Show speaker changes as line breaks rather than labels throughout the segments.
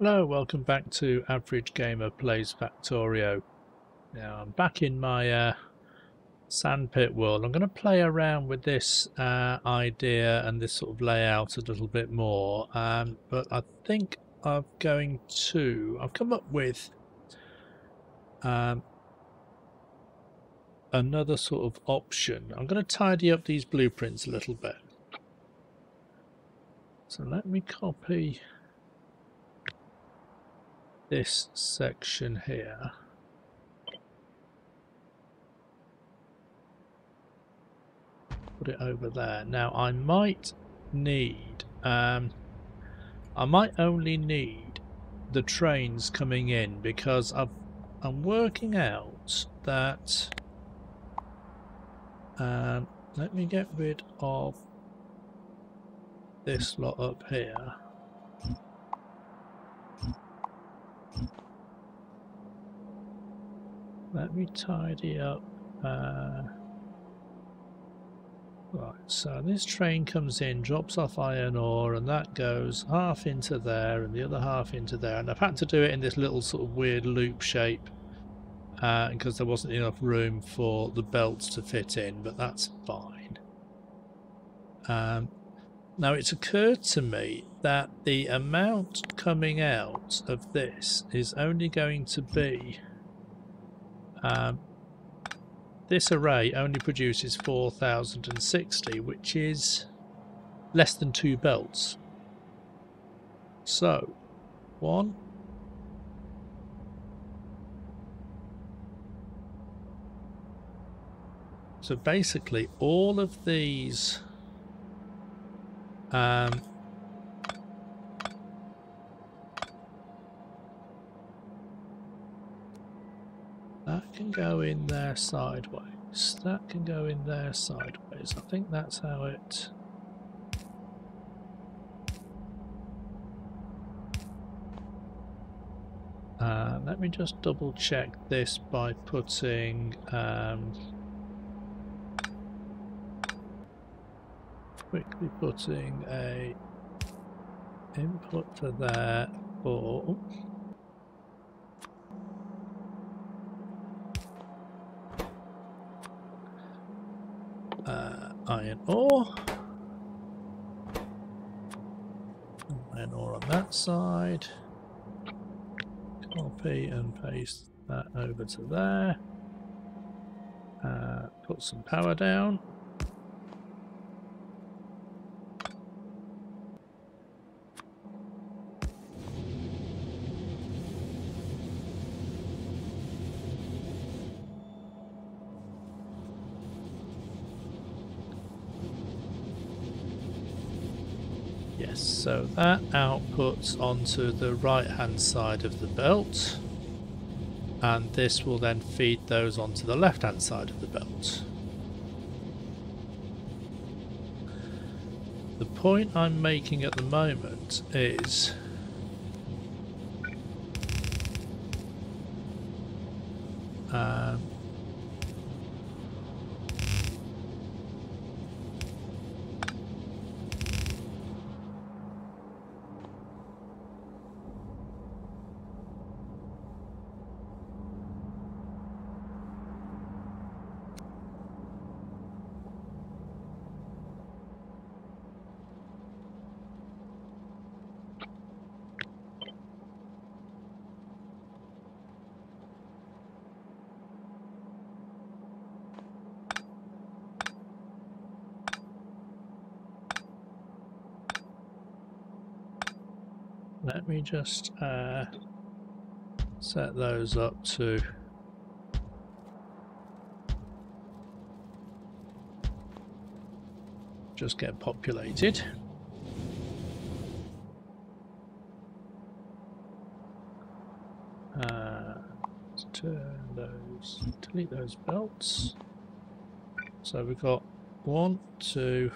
Hello, welcome back to Average Gamer Plays Factorio. Now I'm back in my sandpit world. I'm going to play around with this idea and this sort of layout a little bit more, but I think I've come up with another sort of option. I'm going to tidy up these blueprints a little bit. So let me copy this section here. Put it over there. Now I might need, I might only need the trains coming in because I'm working out that, let me get rid of this lot up here. Let me tidy up. Right, so this train comes in, drops off iron ore, and that goes half into there and the other half into there. And I've had to do it in this little sort of weird loop shape because there wasn't enough room for the belts to fit in, but that's fine. Now it's occurred to me that the amount coming out of this is only going to be this array only produces 4060, which is less than 2 belts. So, one. So basically all of these that can go in there sideways. That can go in there sideways. I think that's how it... let me just double check this by putting... quickly putting a input for there for... iron ore. Iron ore on that side. Copy and paste that over to there. Put some power down. So that outputs onto the right hand side of the belt, and this will then feed those onto the left hand side of the belt. The point I'm making at the moment is let me just set those up to just get populated. Let's turn those, delete those belts. So we've got 1, 2,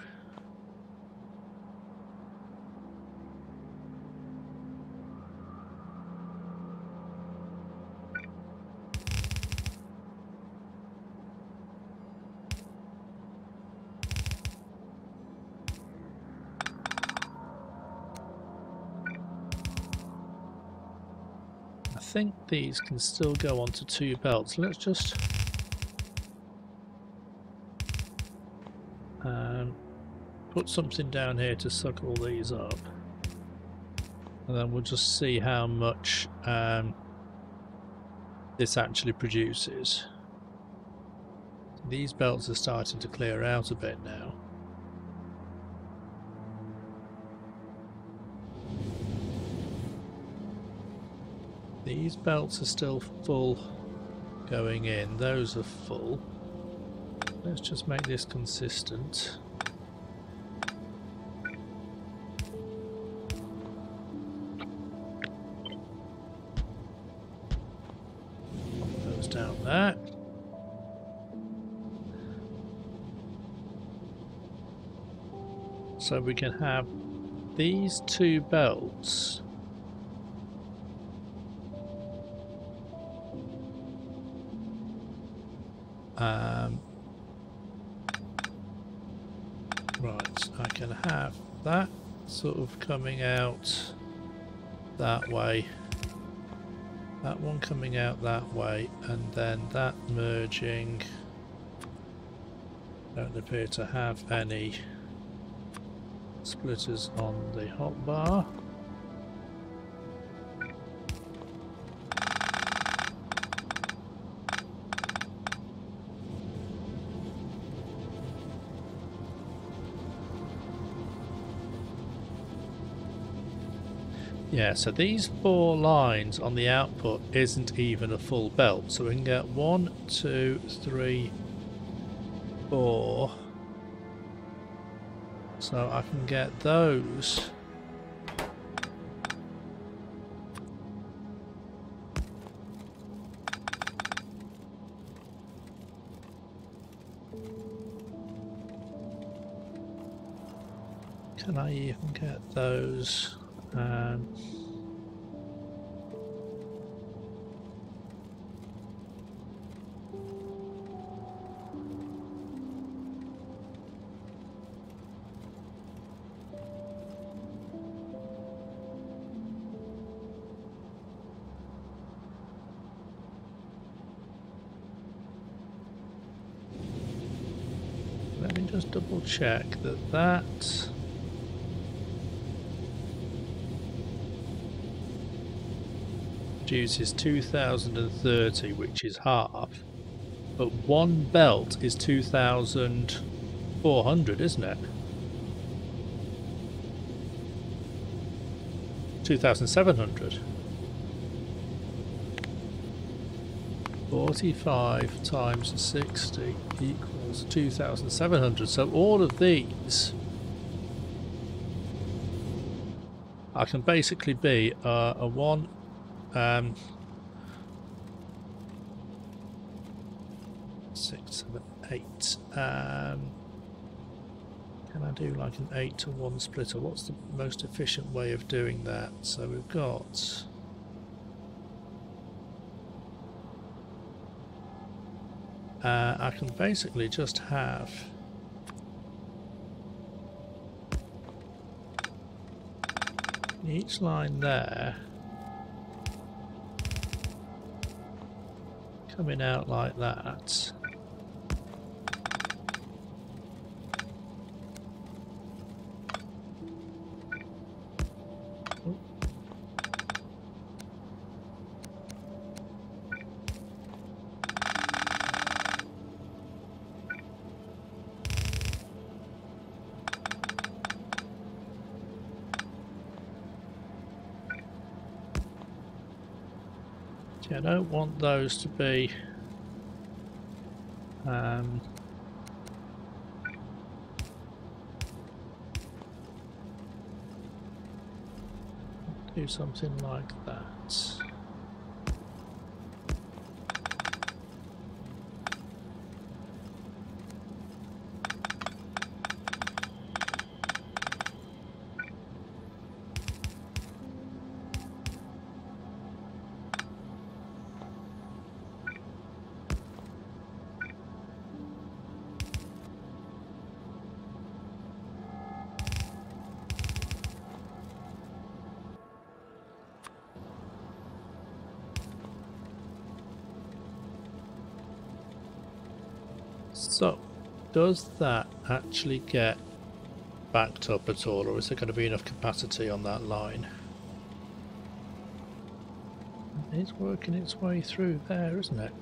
think these can still go onto 2 belts. Let's just put something down here to suck all these up, and then we'll just see how much this actually produces. These belts are starting to clear out a bit now. These belts are still full going in, those are full. Let's just make this consistent. Pop those down there. So we can have these 2 belts right, I can have that sort of coming out that way, that one coming out that way, and then that merging. Don't appear to have any splitters on the hotbar. Yeah, so these 4 lines on the output isn't even a full belt, so we can get 1, 2, 3, 4. So I can get those. Can I even get those? Let me just double check that produces 2030, which is half, but 1 belt is 2400, isn't it? 2700. 45 times 60 equals 2700. So all of these I can basically be a 1 6, 7, 8. Can I do like an 8 to 1 splitter? What's the most efficient way of doing that? So we've got I can basically just have each line there coming out like that. I don't want those to be do something like that. So, does that actually get backed up at all, or is there going to be enough capacity on that line? It's working its way through there, isn't it?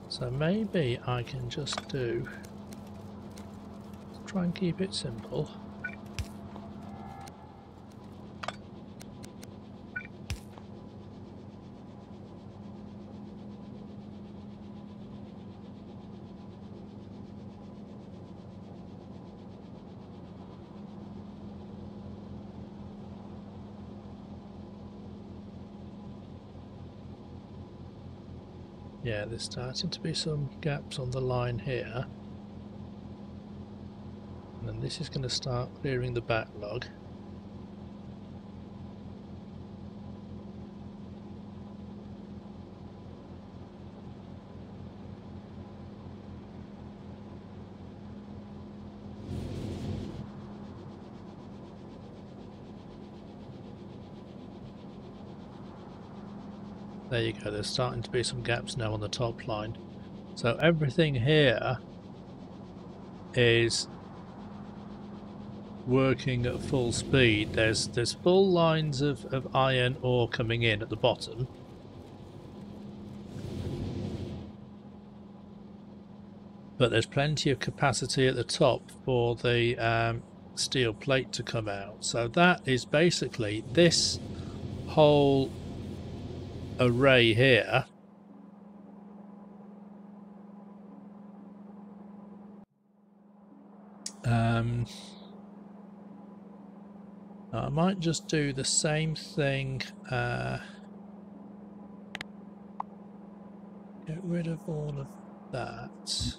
So maybe I can just do... try and keep it simple. Yeah, there's starting to be some gaps on the line here. And then this is going to start clearing the backlog. There you go, there's starting to be some gaps now on the top line. So everything here is working at full speed. There's full lines of iron ore coming in at the bottom. But there's plenty of capacity at the top for the steel plate to come out. So that is basically this whole array here. I might just do the same thing, get rid of all of that.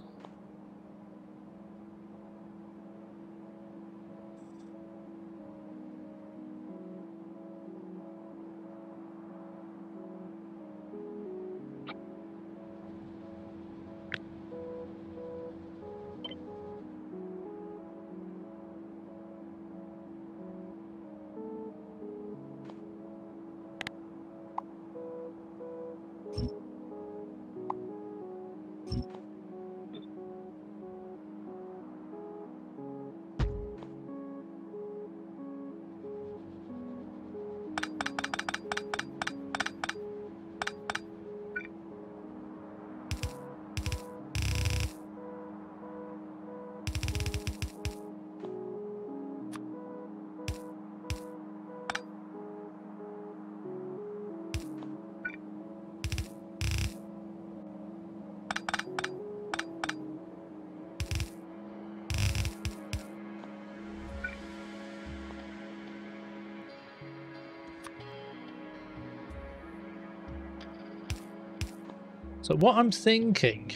So what I'm thinking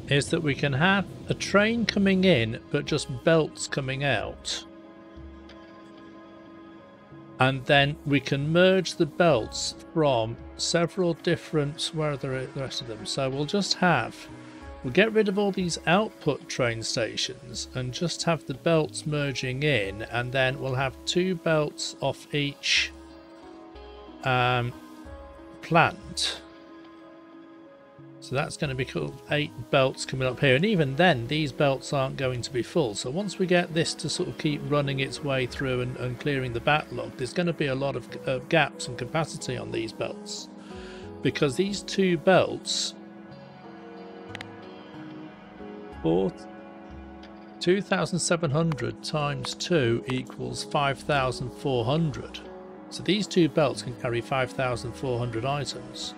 is that we can have a train coming in but just belts coming out, and then we can merge the belts from several different, where are the rest of them? So we'll get rid of all these output train stations and just have the belts merging in, and then we'll have 2 belts off each plant. So that's going to be cool. 8 belts coming up here, and even then these belts aren't going to be full. So once we get this to sort of keep running its way through and clearing the backlog, there's going to be a lot of gaps and capacity on these belts, because these 2 belts, 2,700 times 2 equals 5,400. So these 2 belts can carry 5,400 items.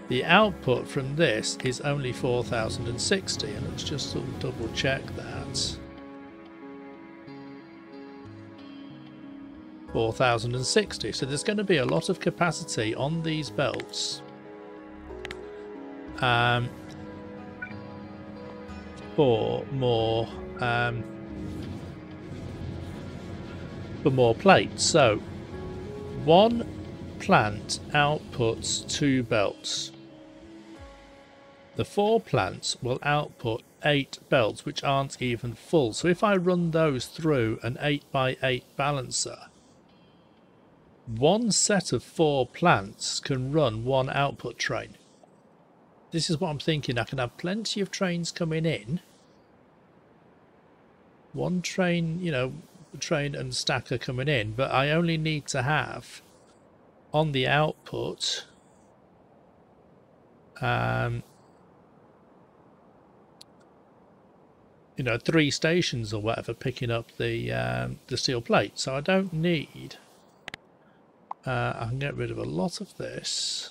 The output from this is only 4,060, and let's just sort of double check that. 4,060. So there's going to be a lot of capacity on these belts for more plates. So one plant outputs 2 belts. The 4 plants will output 8 belts, which aren't even full. So if I run those through an 8x8 balancer, one set of 4 plants can run one output train. this is what I'm thinking. I can have plenty of trains coming in. One train, you know, train and stacker coming in, but I only need to have on the output you know, 3 stations or whatever picking up the steel plate. So I don't need I can get rid of a lot of this.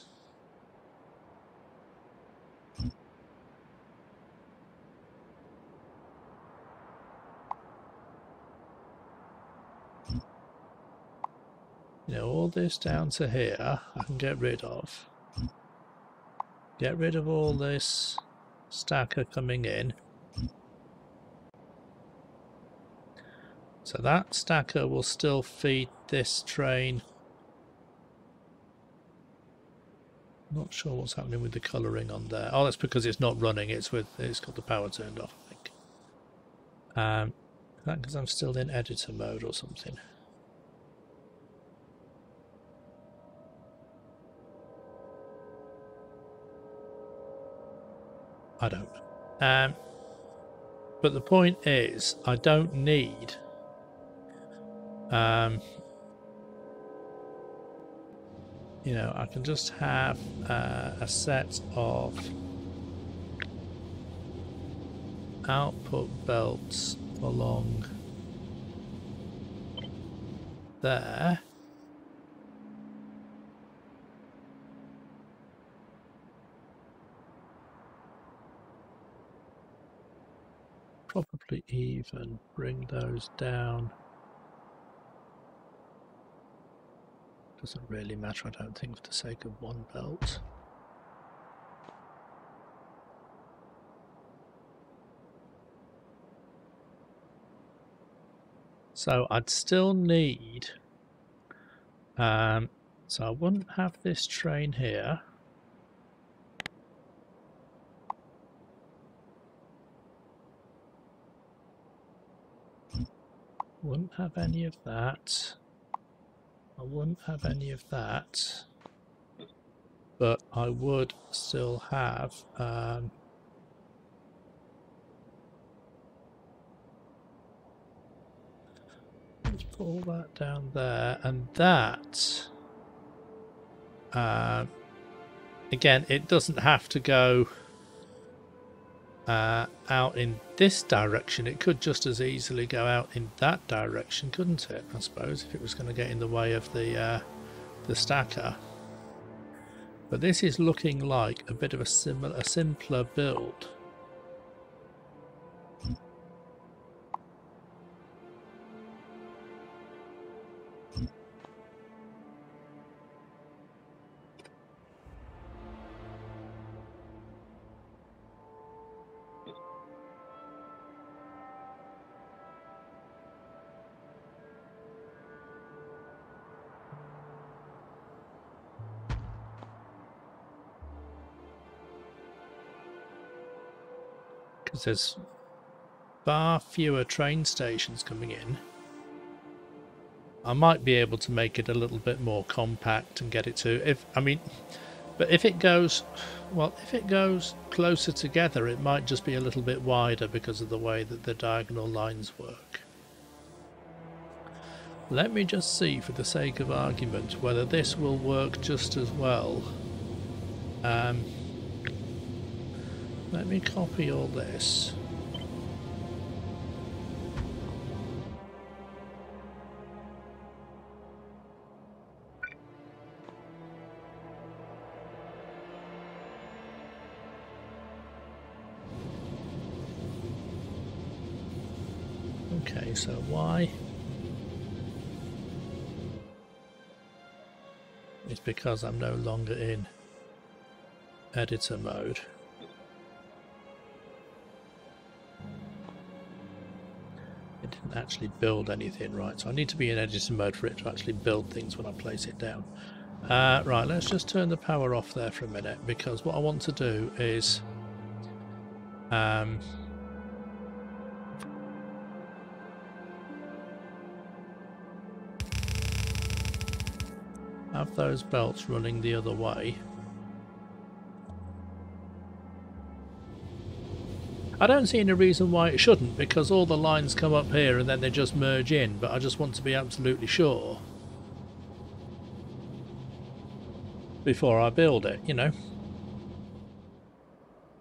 You know, all this down to here I can get rid of. Get rid of all this stacker coming in. So that stacker will still feed this train. Not sure what's happening with the colouring on there. Oh, that's because it's not running. It's got the power turned off, I think. Is that because I'm still in editor mode or something? I don't know. But the point is, I don't need you know, I can just have a set of output belts along there. Probably even bring those down. Doesn't really matter, I don't think, for the sake of one belt. So I'd still need so I wouldn't have this train here. Wouldn't have any of that. I wouldn't have any of that, but I would still have let's pull that down there, and that again, it doesn't have to go out in this direction. It could just as easily go out in that direction, couldn't it? I suppose, if it was going to get in the way of the stacker. But this is looking like a bit of a simpler build. Because there's far fewer train stations coming in. I might be able to make it a little bit more compact and get it to, but if it goes, well, if it goes closer together, it might just be a little bit wider because of the way that the diagonal lines work. Let me just see, for the sake of argument, whether this will work just as well. Let me copy all this. Okay, so why? It's because I'm no longer in editor mode. It didn't actually build anything, right? So I need to be in editor mode for it to actually build things when I place it down. Right, let's just turn the power off there for a minute, because what I want to do is have those belts running the other way. I don't see any reason why it shouldn't, because all the lines come up here and then they just merge in, but I just want to be absolutely sure before I build it, you know.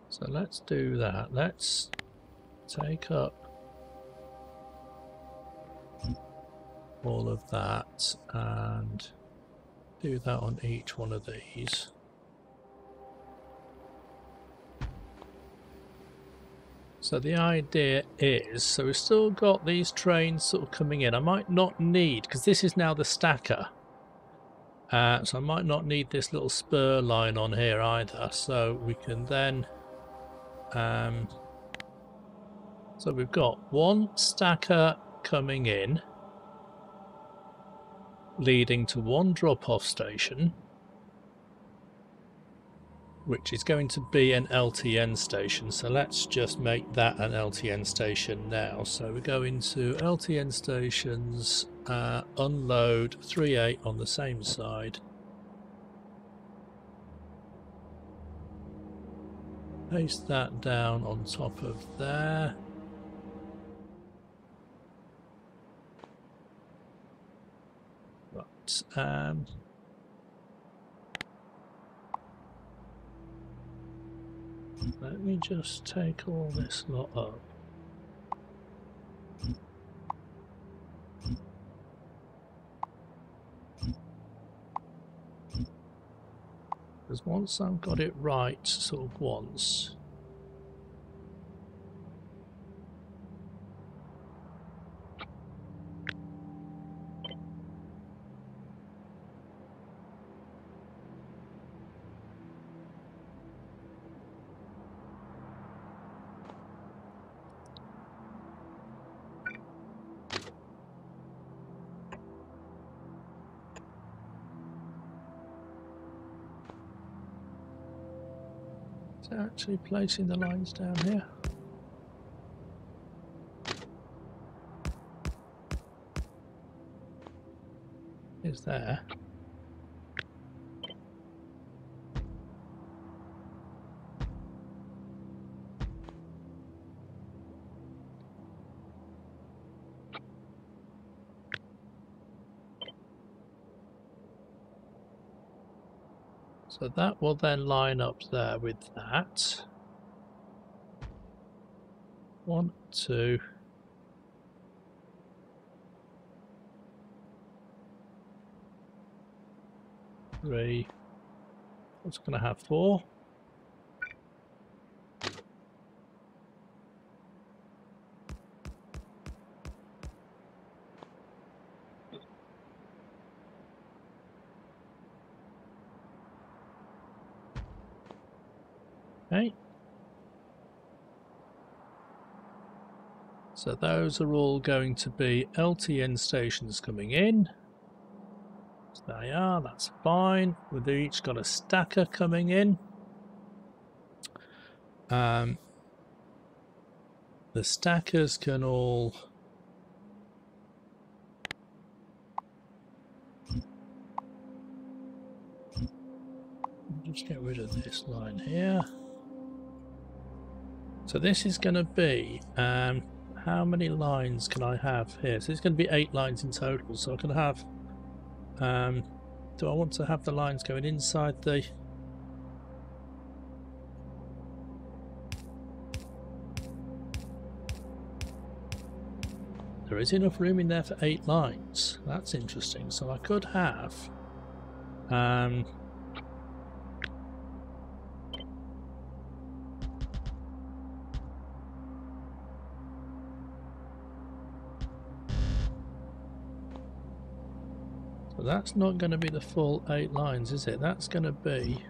So let's do that. Let's take up all of that and do that on each one of these. So the idea is, so we've still got these trains sort of coming in. I might not need, because this is now the stacker, so I might not need this little spur line on here either. So we can then, so we've got one stacker coming in, leading to one drop-off station, which is going to be an LTN station. So let's just make that an LTN station now. So we go into LTN stations, unload 3.8 on the same side. Paste that down on top of there. Right, let me just take all this lot up. Because once I've got it right, sort of once, actually placing the lines down here. Is there. So that will then line up there with that. 1, 2. 3. What's going to have 4? Okay. So those are all going to be LTN stations coming in. So there they are, that's fine. We've each got a stacker coming in. The stackers can all just get rid of this line here. So this is going to be, how many lines can I have here? So it's going to be 8 lines in total. So I can have, do I want to have the lines going inside the... There is enough room in there for 8 lines. That's interesting. So I could have, so that's not going to be the full 8 lines, is it? That's going to be...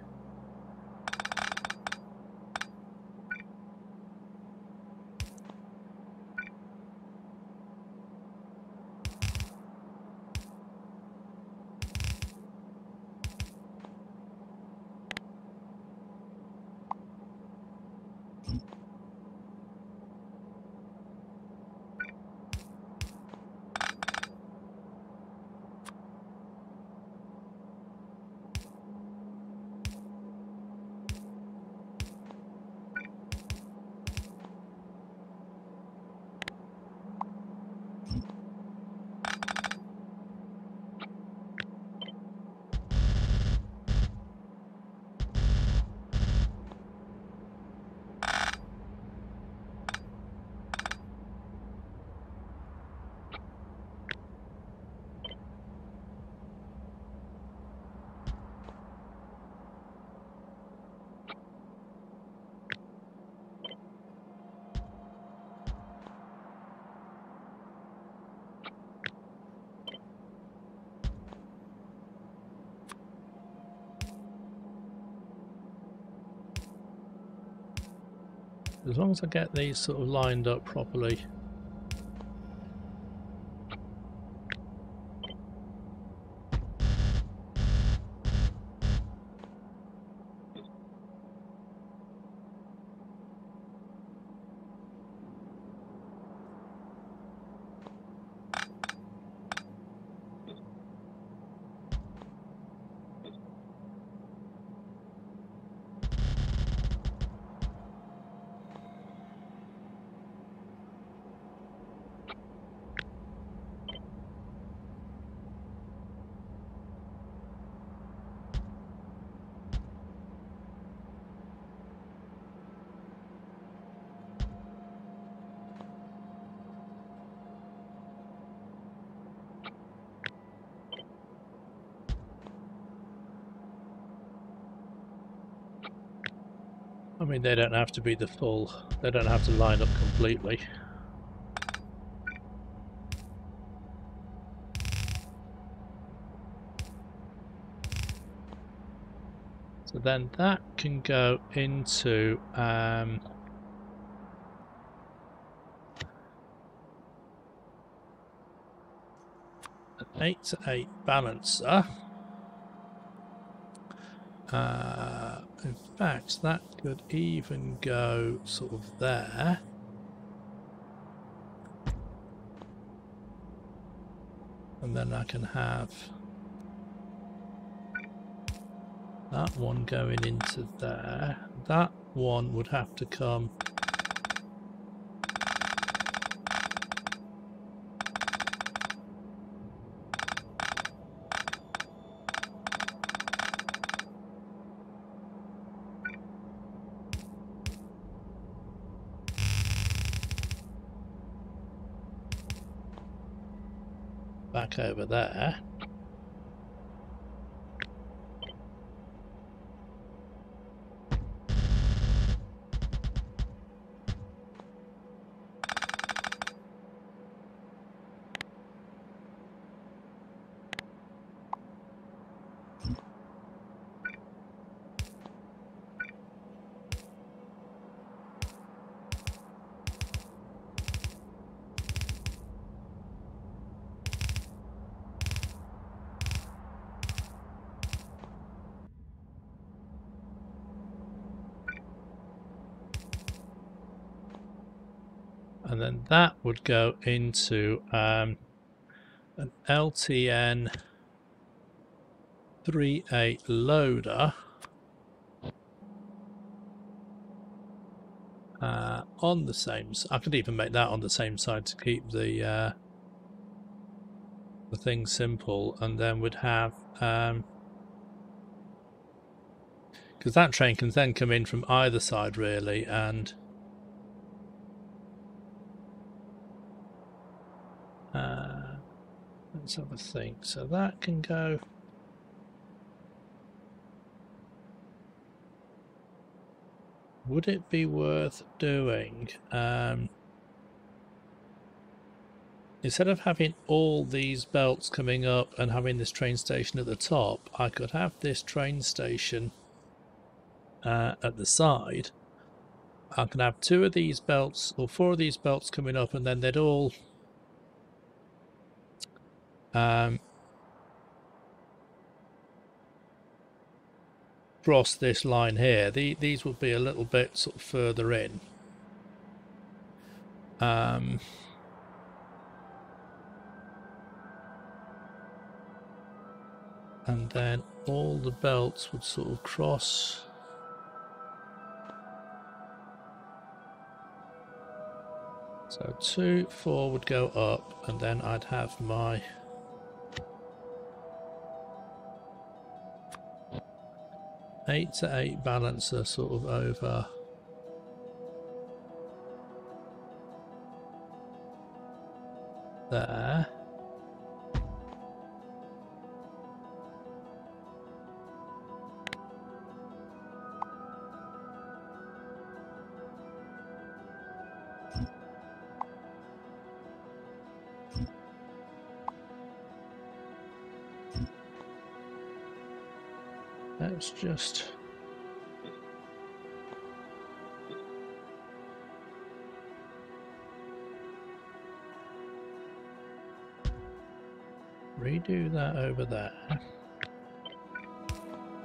As long as I get these sort of lined up properly. I mean, they don't have to be the full, they don't have to line up completely. So then that can go into an 8-to-8 balancer. In fact, that could even go sort of there. And then I can have that one going into there. That one would have to come back over there. And then that would go into an LTN 3.8 loader on the same. I could even make that on the same side to keep the thing simple, and then would have because that train can then come in from either side really, and let's have a think. So that can go. Would it be worth doing instead of having all these belts coming up and having this train station at the top, I could have this train station at the side. I can have 2 of these belts or 4 of these belts coming up, and then they'd all cross this line here. These would be a little bit sort of further in. And then all the belts would sort of cross. So 2, 4 would go up, and then I'd have my eight to 8 balancer sort of over there. Let's just redo that over there.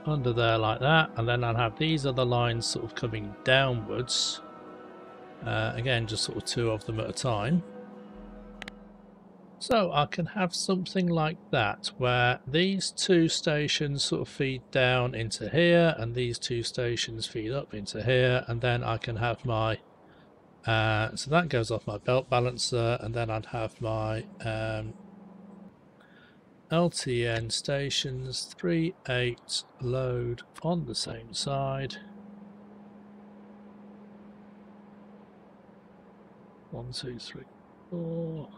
Under there like that, and then I'll have these other lines sort of coming downwards. Again, just sort of 2 of them at a time. So I can have something like that, where these 2 stations sort of feed down into here, and these 2 stations feed up into here, and then I can have my so that goes off my belt balancer, and then I'd have my LTN stations 3, 8 load on the same side. 1, 2, 3, 4.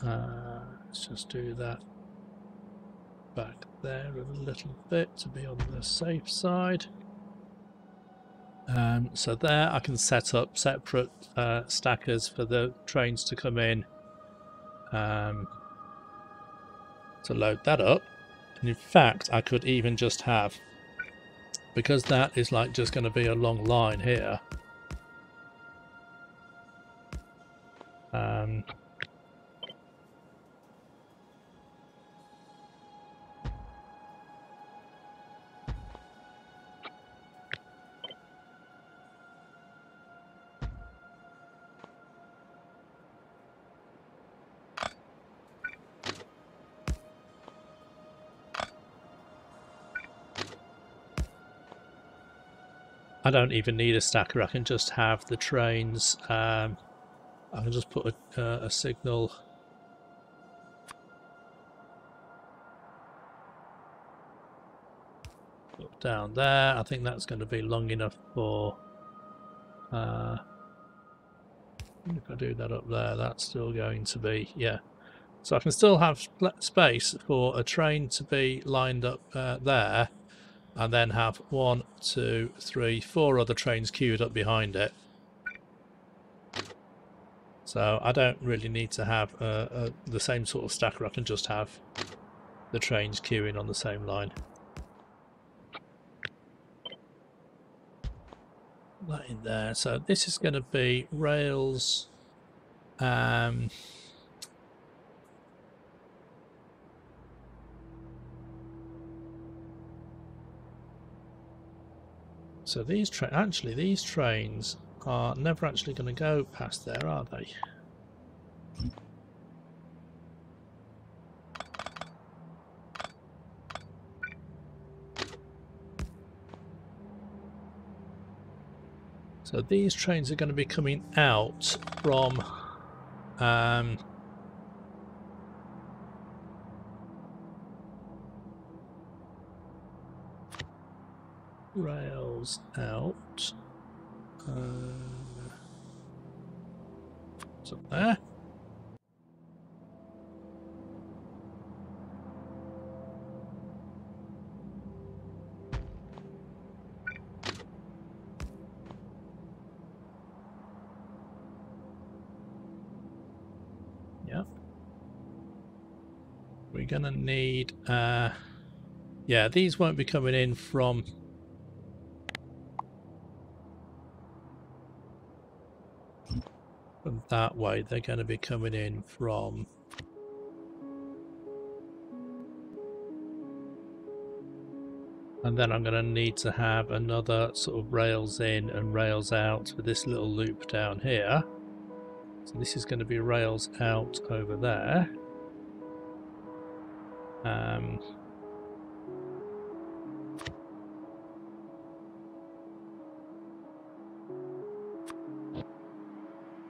Let's just do that back there a little bit to be on the safe side. So there I can set up separate stackers for the trains to come in to load that up. And in fact I could even just have, because that is like just going to be a long line here, I don't even need a stacker, I can just have the trains, I can just put a signal up down there. I think that's going to be long enough for, if I do that up there, that's still going to be, yeah. So I can still have space for a train to be lined up there, and then have 1, 2, 3, 4 other trains queued up behind it. So I don't really need to have the same sort of stacker, I can just have the trains queuing on the same line. That in there. So this is going to be rails. So these these trains are never actually going to go past there, are they? So these trains are going to be coming out from rails out. So there. Yep. We're going to need, yeah, these won't be coming in from that way. They're going to be coming in from and then I'm going to need to have another sort of rails in and rails out with this little loop down here. So this is going to be rails out over there.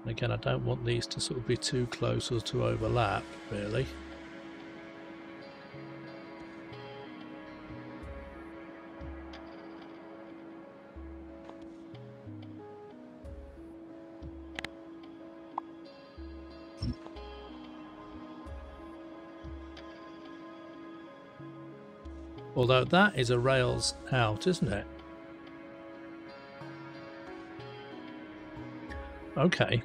Again, I don't want these to sort of be too close or to overlap, really. Although that is a rails out, isn't it? Okay.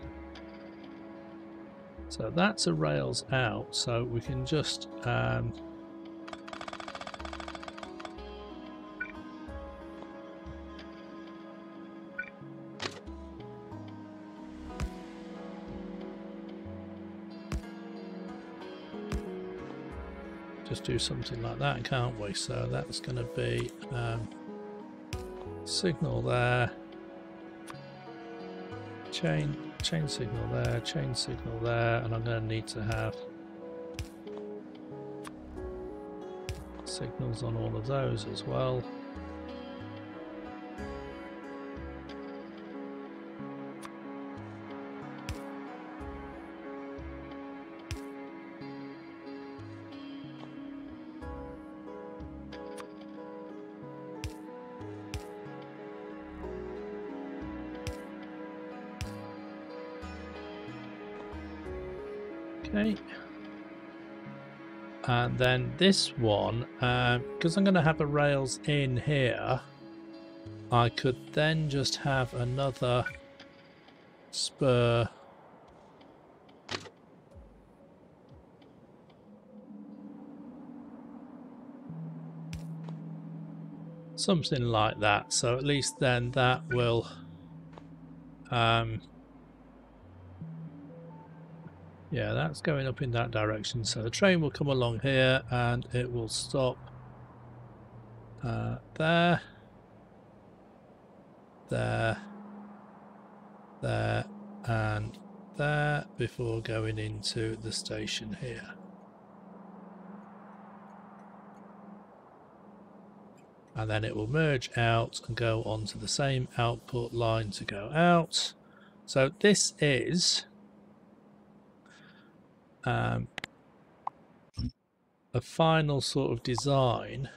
So that's a rails out, so we can just just do something like that, can't we? So that's going to be signal there, chain signal there, chain signal there, and I'm going to need to have signals on all of those as well. Okay, and then this one, because I'm going to have the rails in here, I could then just have another spur something like that, so at least then that will yeah, that's going up in that direction, so the train will come along here and it will stop there, there, there and there before going into the station here. And then it will merge out and go onto the same output line to go out. So this is a final sort of design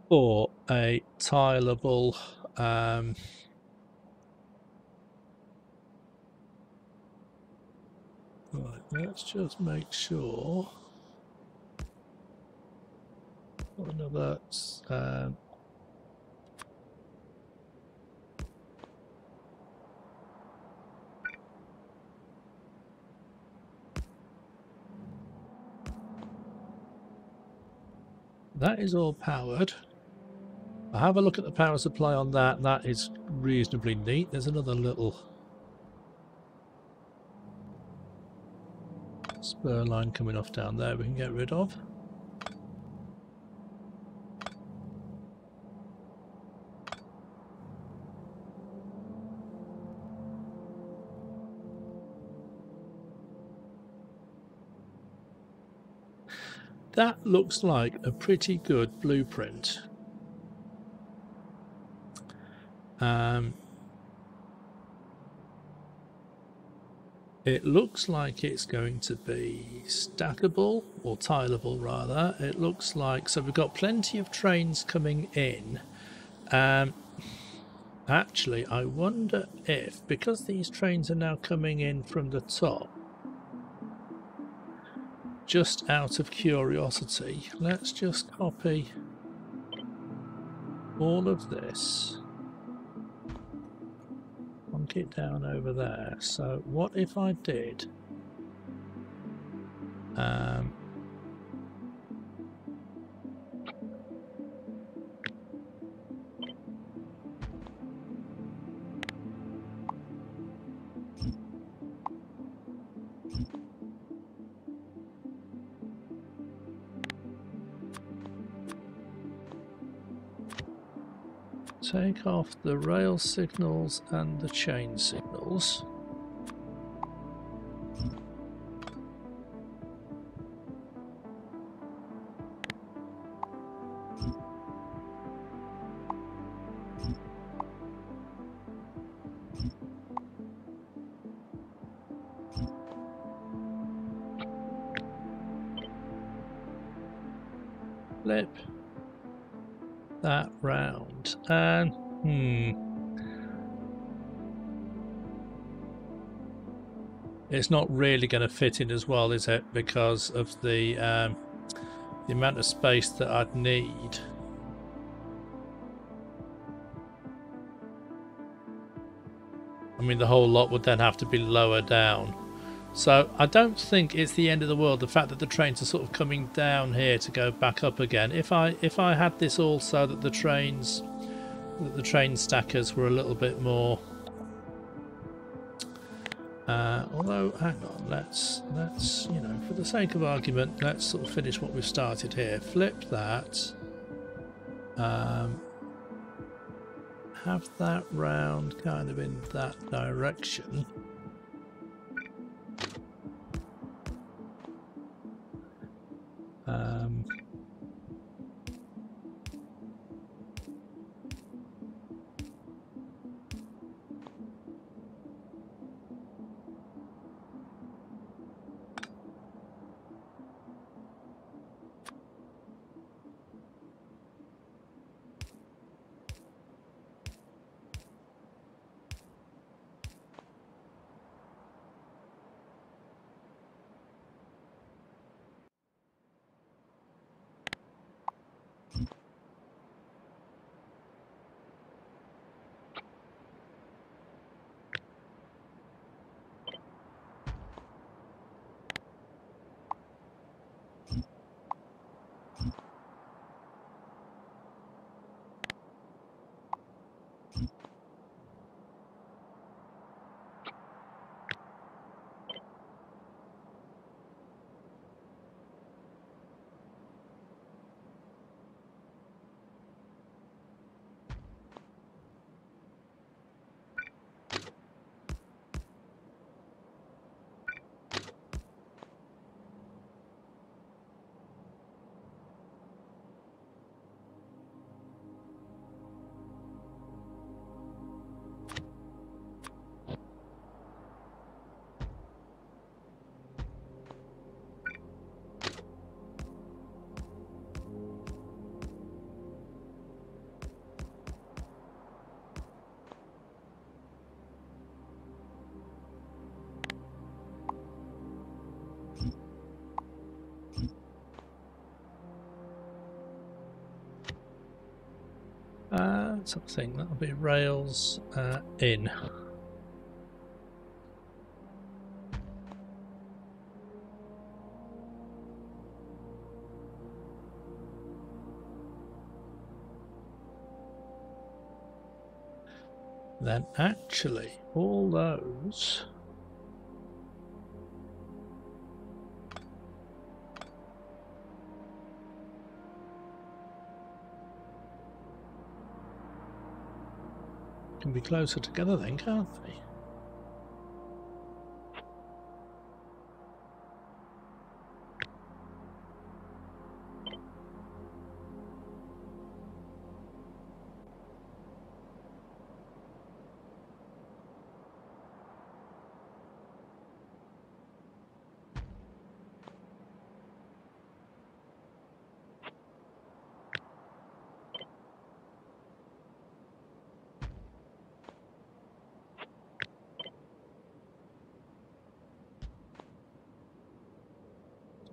for a tileable right, let's just make sure another that is all powered. I have a look at the power supply on that. That is reasonably neat. There's another little spur line coming off down there we can get rid of. That looks like a pretty good blueprint. It looks like it's going to be stackable, or tileable rather. It looks like, so we've got plenty of trains coming in. Actually, I wonder if, because these trains are now coming in from the top, just out of curiosity, let's just copy all of this, plonk it down over there. So what if I did take off the rail signals and the chain signals. Flip that round and it's not really going to fit in as well, is it, because of the amount of space that I'd need. I mean, the whole lot would then have to be lower down. So I don't think it's the end of the world, the fact that the trains are sort of coming down here to go back up again. If I had this all so that the train stackers were a little bit more Although, hang on, let's you know, for the sake of argument, let's sort of finish what we've started here. Flip that. Have that round kind of in that direction. Something that'll be rails in. Then actually all those can be closer together then, can't they?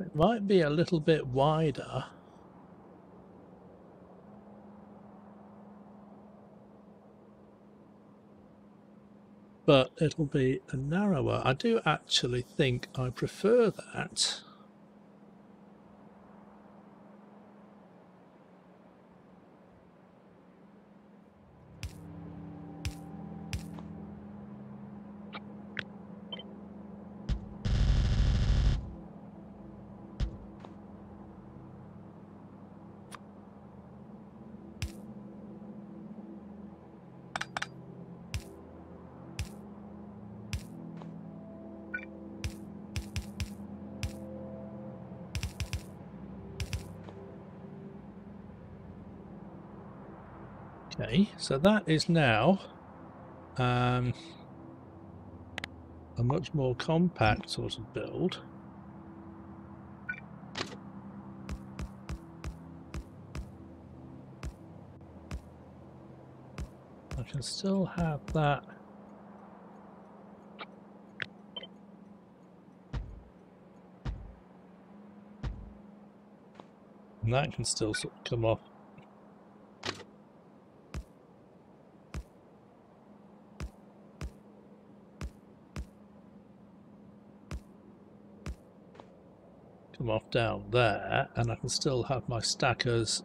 It might be a little bit wider. But it'll be a narrower. I do actually think I prefer that. Okay, so that is now a much more compact sort of build. I can still have that. And that can still sort of come off. Come off down there, and I can still have my stackers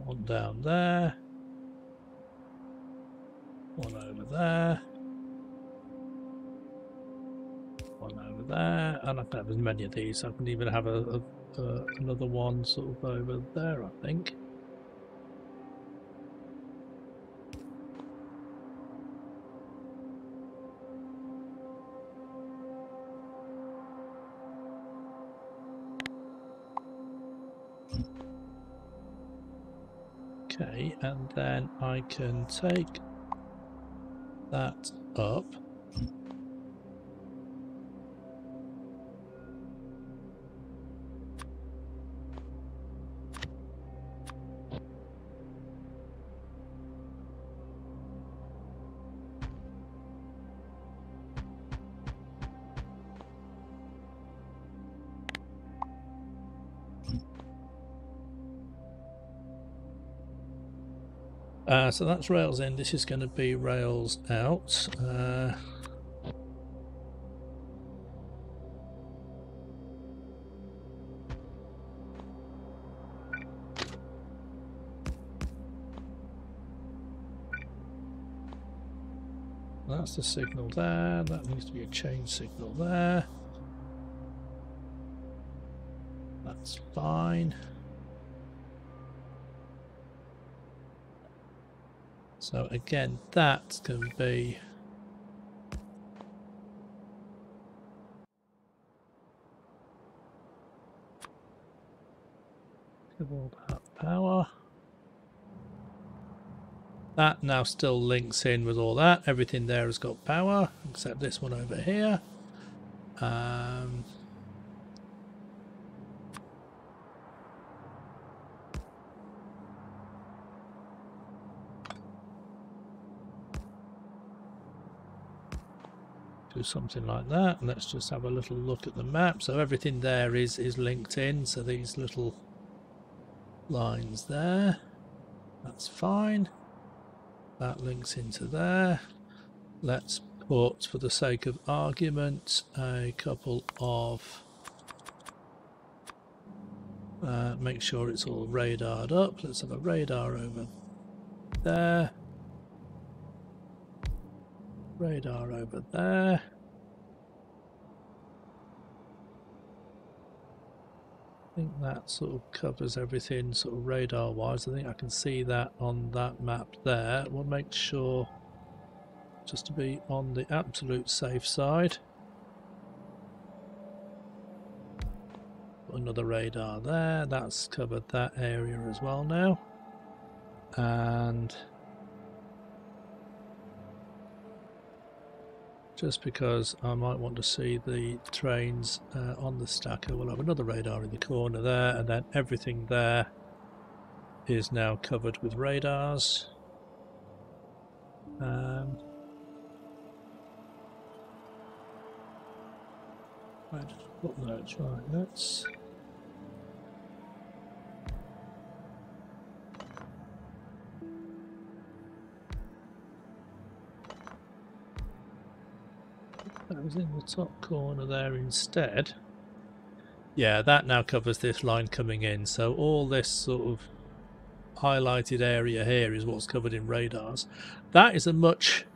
One down there. One over there. One over there. And I can have as many of these. I can even have another one sort of over there, I think. Okay, and then I can take that up. So that's rails in. This is going to be rails out. That's the signal there. That needs to be a change signal there. That's fine. So again, that's going to be give all that power. That now still links in with all that. Everything there has got power, except this one over here. Do something like that. Let's just have a little look at the map. So everything there is linked in. So these little lines there, that's fine. That links into there. Let's put, for the sake of argument, a couple of make sure it's all radared up. Let's have a radar over there. Radar over there. I think that sort of covers everything sort of radar wise. I think I can see that on that map there. We'll make sure just to be on the absolute safe side. Put another radar there. That's covered that area as well now. And just because I might want to see the trains on the stacker, we'll have another radar in the corner there, and then everything there is now covered with radars. Right, footnotes, right, let's that was in the top corner there instead. Yeah, that now covers this line coming in, so all this sort of highlighted area here is what's covered in radars. That is a much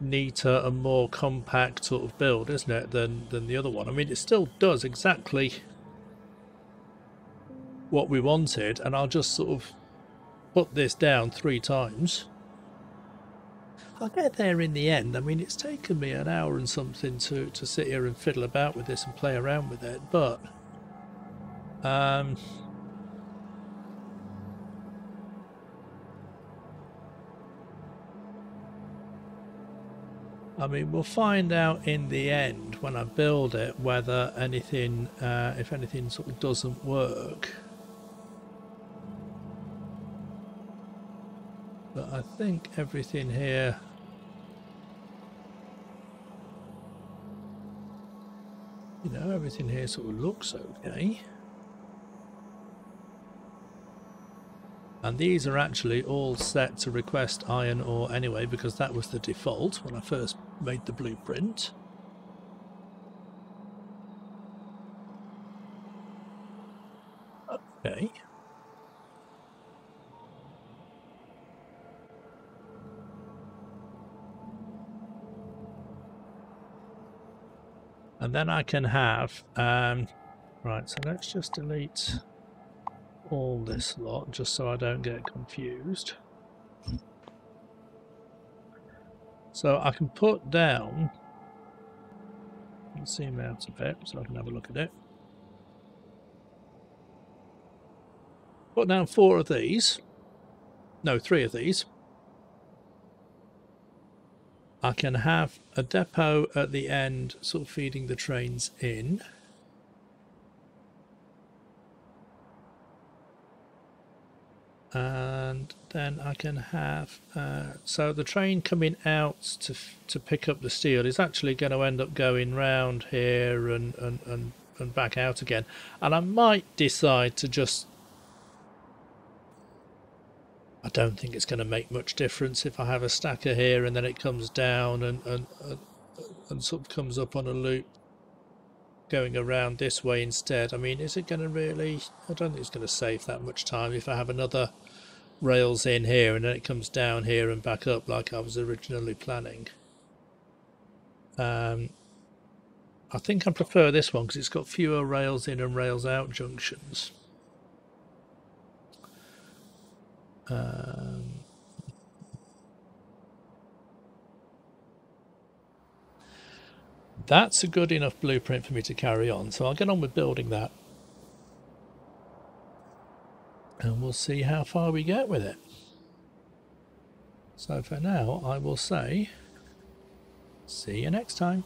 neater and more compact sort of build, isn't it, than the other one. I mean, it still does exactly what we wanted, and I'll just sort of put this down 3 times. I'll get there in the end. I mean, it's taken me an hour and something to sit here and fiddle about with this and play around with it, but I mean, we'll find out in the end when I build it whether anything, if anything sort of doesn't work. But I think everything here, you know, everything here sort of looks okay. And these are actually all set to request iron ore anyway, because that was the default when I first made the blueprint. Okay. And then I can have, right, so let's just delete all this lot just so I don't get confused. So I can put down, let's zoom out a bit so I can have a look at it. Put down 4 of these, no, 3 of these. I can have a depot at the end sort of feeding the trains in. And then I can have, so the train coming out to pick up the steel is actually going to end up going round here and back out again. And I might decide to just, I don't think it's going to make much difference if I have a stacker here and then it comes down and sort of comes up on a loop going around this way instead. I mean, is it going to really, I don't think it's going to save that much time if I have another rails in here and then it comes down here and back up like I was originally planning. I think I prefer this one because it's got fewer rails in and rails out junctions. That's a good enough blueprint for me to carry on, so I'll get on with building that and we'll see how far we get with it. So for now I will say see you next time.